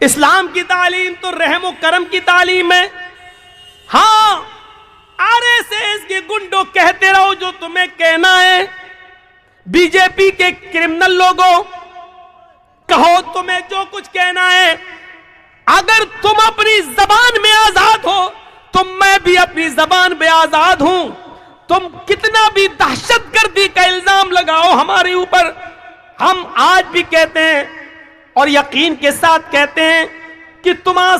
اسلام کی تعلیم تو رحم و کرم کی تعلیم ہے. ہاں RSS کے گنڈوں کہتے رہو جو تمہیں کہنا ہے. بی جے پی کے کرمنل لوگوں کہو تمہیں جو کچھ کہنا ہے. اگر تم اپنی زبان میں آزاد ہو تو میں بھی اپنی زبان میں آزاد ہوں. تم کتنا بھی دہشت گردی کا الزام لگاؤ ہمارے اوپر، ہم آج بھی کہتے ہیں اور یقین کے ساتھ کہتے ہیں کہ تم آج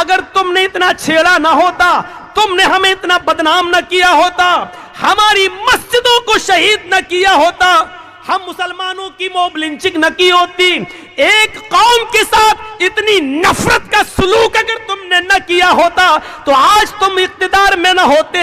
اگر تم نے اتنا چھیڑا نہ ہوتا، تم نے ہمیں اتنا بدنام نہ کیا ہوتا، ہماری مسجدوں کو شہید نہ کیا ہوتا، ہم مسلمانوں کی موب لنچنگ نہ کی ہوتی، ایک قوم کے ساتھ اتنی نفرت کا سلوک اگر تم نے نہ کیا ہوتا تو آج تم اقتدار میں نہ ہوتے،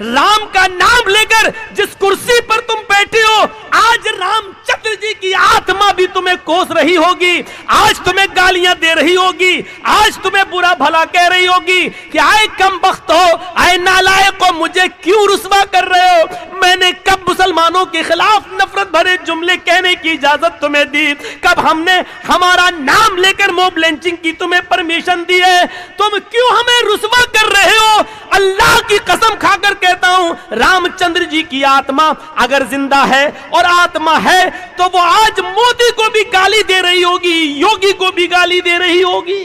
رام کا نام لے کر جس کرسی پر تم بیٹھے ہو، آج رام چندر جی کی آتما بھی تمہیں کوس رہی ہوگی، آج تمہیں گالیاں دے رہی ہوگی، آج تمہیں برا بھلا کہہ رہی ہوگی کہ آئے کم بخت ہو، آئے نالائق ہو، مجھے کیوں رسوا کر رہے ہو؟ میں نے کب مسلمانوں کے خلاف نفرت بھرے جملے کہنے کی اجازت تمہیں دی؟ کب ہم نے ہمارا نام لے کر موب لنچنگ کی تمہیں پرمیشن دی ہے؟ تم کیوں ہمیں رسوا کر رہے ہو؟ اللہ کی قسم کھا کر کہتا ہوں، رام چندر جی کی آتما اگر زندہ ہے اور آتما ہے تو وہ آج مودی کو بھی گالی دے رہی ہوگی، یوگی کو بھی گالی دے رہی ہوگی.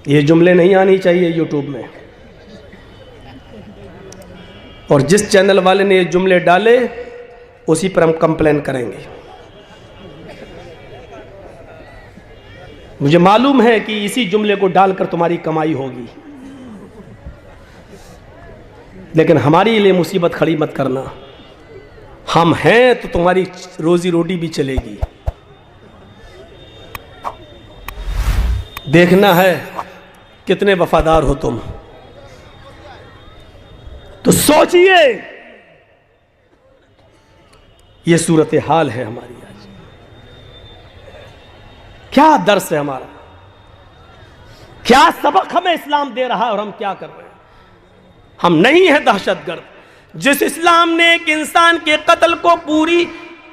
یہ جملے نہیں آنی چاہیے یوٹیوب میں، اور جس چینل والے نے یہ جملے ڈالے اسی پر ہم کمپلین کریں گے. مجھے معلوم ہے کہ اسی جملے کو ڈال کر تمہاری کمائی ہوگی، لیکن ہماری لیے مصیبت کھڑی مت کرنا. ہم ہیں تو تمہاری روزی روٹی بھی چلے گی. دیکھنا ہے کتنے وفادار ہو تم. تو سوچئے، یہ صورتحال ہے ہماری آج. کیا درس ہے ہمارا؟ کیا سبق ہمیں اسلام دے رہا ہے اور ہم کیا کر رہے ہیں؟ ہم نہیں ہیں دہشت گرد. جس اسلام نے ایک انسان کے قتل کو پوری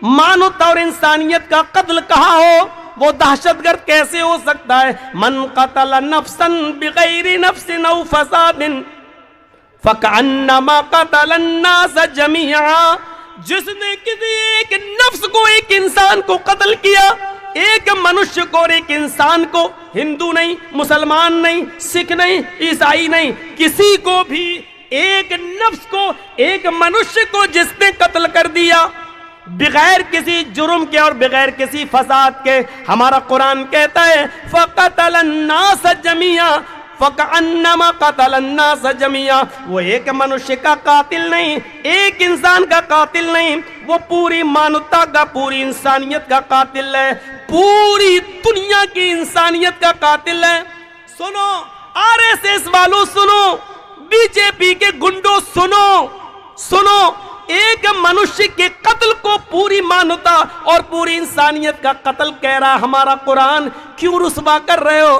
مانوتا اور انسانیت کا قتل کہا ہو، وہ دہشت گرد کیسے ہو سکتا ہے؟ من قتل نفسا بغیر نفس او فساد فَكَأَنَّمَا قَتَلَ النَّاسَ جَمِيعًا. جس نے کسی ایک نفس کو، ایک انسان کو قتل کیا، ایک منشیہ کو اور ایک انسان کو، ہندو نہیں، مسلمان نہیں، سکھ نہیں، عیسائی نہیں، کسی کو بھی، ایک نفس کو، ایک منشیہ کو جس نے قتل کر دیا بغیر کسی جرم کے اور بغیر کسی فساد کے. ہمارا قرآن کہتا ہے فَقَتَلَ النَّاسَ جَمِيعًا فَكَأَنَّمَا قَتَلَ النَّاسَ جَمِيعًا. وہ ایک منشیہ کا قاتل نہیں، ایک انسان کا قاتل نہیں، وہ پوری مانوتا کا، پوری انسانیت کا قاتل ہے، پوری دنیا کی انسانیت کا قاتل ہے. سنو RSS والوں، سنو بی جے پی کے گنڈوں، سنو سنو، ایک منشیہ کے قتل کو پوری مانوتا اور پوری انسانیت کا قتل کہہ رہا ہمارا قرآن. کیوں رسوا کر رہے ہو؟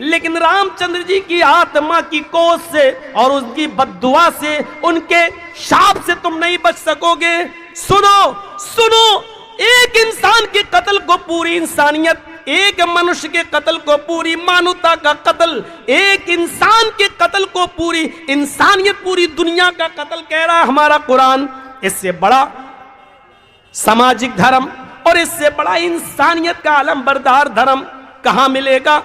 لیکن رام چندر جی کی آتما کی کوس سے اور اس کی بد دعا سے، ان کے شاپ سے تم نہیں بچ سکو گے. سنو سنو، ایک انسان کے قتل کو پوری انسانیت، ایک منشیہ کے قتل کو پوری مانوتا کا قتل، ایک انسان کے قتل کو پوری انسانیت، پوری دنیا کا قتل کہہ رہا ہمارا قرآن. اس سے بڑا سماجک دھرم اور اس سے بڑا انسانیت کا علم بردار دھرم کہاں ملے گا؟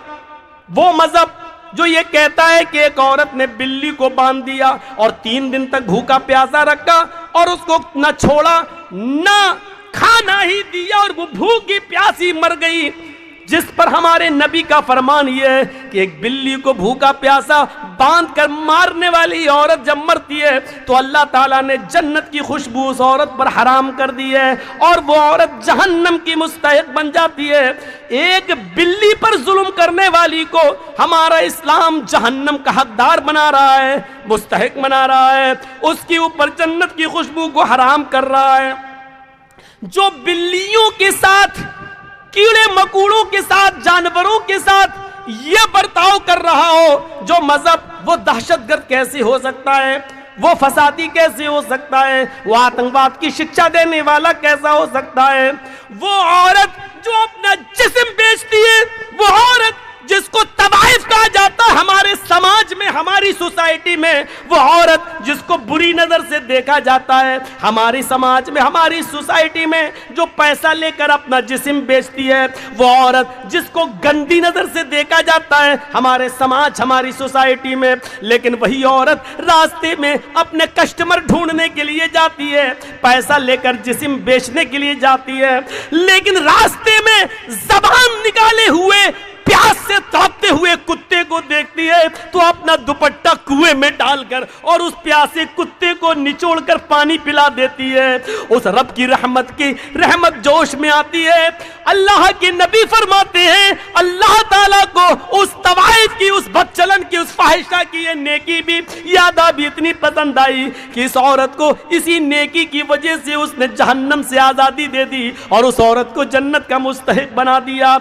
وہ مذہب جو یہ کہتا ہے کہ ایک عورت نے بلی کو باندھ دیا اور 3 دن تک بھوکا پیاسا رکھا اور اس کو نہ چھوڑا نہ کھانا ہی دیا اور وہ بھوکی پیاسی مر گئی، جس پر ہمارے نبی کا فرمان یہ ہے کہ ایک بلی کو بھوکا پیاسا باندھ کر مارنے والی عورت جب مرتی ہے تو اللہ تعالیٰ نے جنت کی خوشبو اس عورت پر حرام کر دی ہے اور وہ عورت جہنم کی مستحق بن جاتی ہے. ایک بلی پر ظلم کرنے والی کو ہمارا اسلام جہنم کا حقدار بنا رہا ہے، مستحق بنا رہا ہے، اس کے اوپر جنت کی خوشبو کو حرام کر رہا ہے. جو بلیوں کے ساتھ، کیڑے مکوڑوں کے ساتھ، جانوروں کے ساتھ یہ برتاؤ کر رہا ہو جو مذہب، وہ دہشت گرد کیسے ہو سکتا ہے؟ وہ فسادی کیسے ہو سکتا ہے؟ وہ آتنکواد کی شکشا دینے والا کیسا ہو سکتا ہے؟ وہ عورت جو اپنا جسم بیچتی ہے، وہ عورت جس کو طوائف کہا جاتا ہے ہمارے سماج میں، ہماری سوسائٹی میں، وہ عورت جس کو بری نظر سے دیکھا جاتا ہے ہماری سماج میں، ہماری سوسائٹی میں، جو پیسہ لے کر اپنا جسم بیچتی ہے، وہ عورت جس کو گندی نظر سے دیکھا جاتا ہے ہمارے سماج، ہماری سوسائٹی میں، لیکن وہی عورت راستے میں اپنے کسٹمر ڈھونڈنے کے لیے جاتی ہے، پیسہ لے کر جسم بیچنے کے لیے جاتی ہے، لیکن راستے میں زبان نکالے ہوئے پیاس سے تڑپتے ہوئے کتے کو دیکھتی ہے تو اپنا دوپٹہ کنویں میں ڈال کر اور اس پیاسے کتے کو نچوڑ کر پانی پلا دیتی ہے۔ اس رب کی رحمت جوش میں آتی ہے۔ اللہ کے نبی فرماتے ہیں اللہ تعالیٰ کو اس طوائف کی، اس بدچلن کی، اس فاحشہ کی یہ نیکی بھی یادہ بھی اتنی پسند آئی کہ اس عورت کو اسی نیکی کی وجہ سے اس نے جہنم سے آزادی دے دی اور اس عورت کو جنت کا مستحق بنا دیا۔